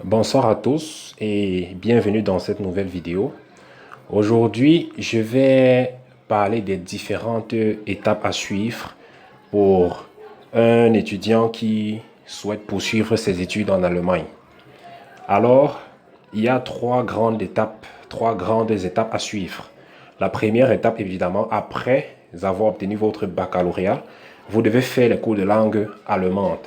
Bonsoir à tous et bienvenue dans cette nouvelle vidéo. Aujourd'hui, je vais parler des différentes étapes à suivre pour un étudiant qui souhaite poursuivre ses études en Allemagne. Alors, il y a trois grandes étapes à suivre. La première étape, évidemment, après avoir obtenu votre baccalauréat, vous devez faire les cours de langue allemande.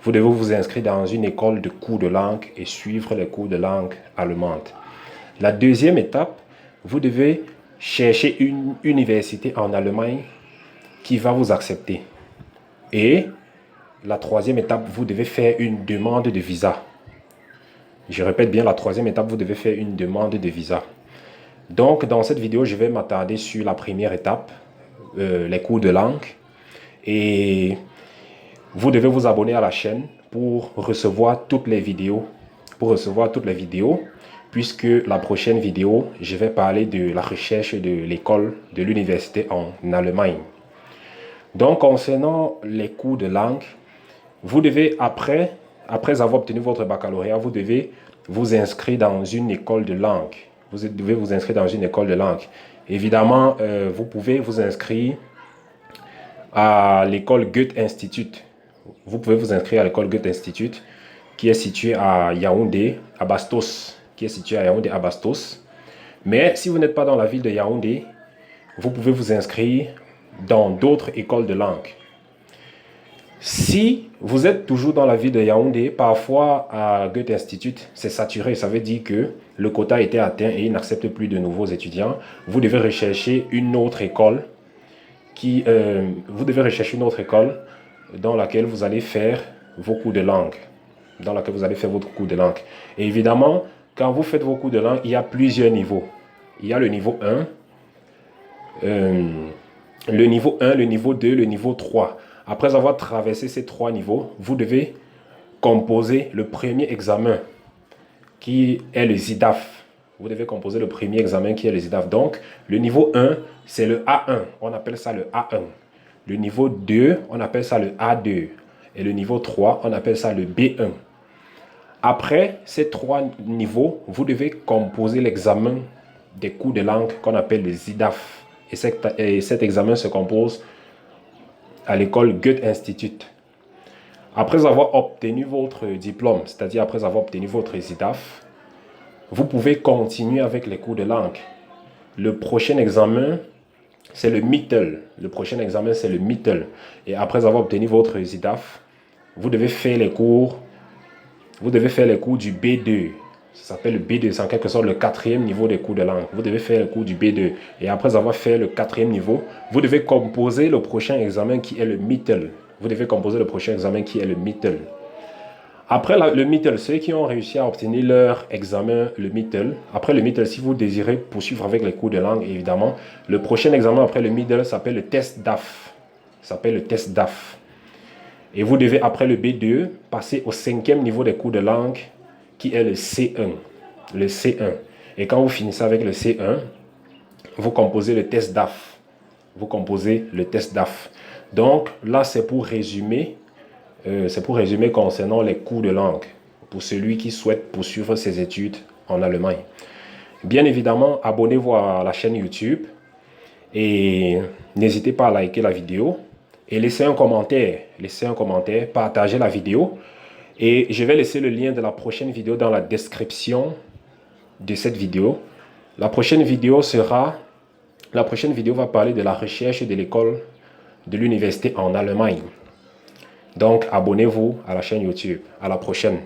Vous devez vous inscrire dans une école de cours de langue et suivre les cours de langue allemande. La deuxième étape, vous devez chercher une université en Allemagne qui va vous accepter. Et la troisième étape, vous devez faire une demande de visa. Je répète bien, la troisième étape, vous devez faire une demande de visa. Donc, dans cette vidéo, je vais m'attarder sur la première étape, les cours de langue. Et vous devez vous abonner à la chaîne pour recevoir toutes les vidéos. Puisque la prochaine vidéo, je vais parler de la recherche de l'école, de l'université en Allemagne. Donc, concernant les cours de langue, vous devez, après avoir obtenu votre baccalauréat, vous devez vous inscrire dans une école de langue. Vous devez vous inscrire dans une école de langue. Évidemment, vous pouvez vous inscrire à l'école Goethe Institut. Vous pouvez vous inscrire à l'école Goethe Institut qui est située à Yaoundé, à Bastos. Mais si vous n'êtes pas dans la ville de Yaoundé, vous pouvez vous inscrire dans d'autres écoles de langue. Si vous êtes toujours dans la ville de Yaoundé, parfois à Goethe Institut, c'est saturé. Ça veut dire que le quota a été atteint et il n'accepte plus de nouveaux étudiants. Vous devez rechercher une autre école dans laquelle vous allez faire vos cours de langue. Et évidemment, quand vous faites vos cours de langue, il y a plusieurs niveaux. Il y a le niveau 1, le niveau 2, le niveau 3. Après avoir traversé ces trois niveaux, vous devez composer le premier examen qui est le ZIDAF. Donc, le niveau 1, c'est le A1. On appelle ça le A1. Le niveau 2, on appelle ça le A2. Et le niveau 3, on appelle ça le B1. Après ces trois niveaux, vous devez composer l'examen des cours de langue qu'on appelle le ZIDAF. Et cet examen se compose à l'école Goethe Institut. Après avoir obtenu votre diplôme, c'est-à-dire après avoir obtenu votre ZIDAF, vous pouvez continuer avec les cours de langue. Le prochain examen, c'est le Mittel. Et après avoir obtenu votre ZIDAF, vous devez faire les cours du B2. Ça s'appelle le B2, c'est en quelque sorte le quatrième niveau des cours de langue. Vous devez faire le cours du B2. Et après avoir fait le quatrième niveau, vous devez composer le prochain examen qui est le Mittel. Après le Mittel, ceux qui ont réussi à obtenir leur examen, le Mittel, après le Mittel, si vous désirez poursuivre avec les cours de langue, évidemment, le prochain examen après le Mittel s'appelle le test DAF. Et vous devez, après le B2, passer au cinquième niveau des cours de langue, qui est le C1. Et quand vous finissez avec le C1, vous composez le test DAF. Donc, là, c'est pour résumer concernant les cours de langue, pour celui qui souhaite poursuivre ses études en Allemagne. Bien évidemment, abonnez-vous à la chaîne YouTube et n'hésitez pas à liker la vidéo. Et laissez un commentaire, partagez la vidéo. Et je vais laisser le lien de la prochaine vidéo dans la description de cette vidéo. La prochaine vidéo va parler de la recherche de l'école de l'université en Allemagne. Donc, abonnez-vous à la chaîne YouTube. À la prochaine.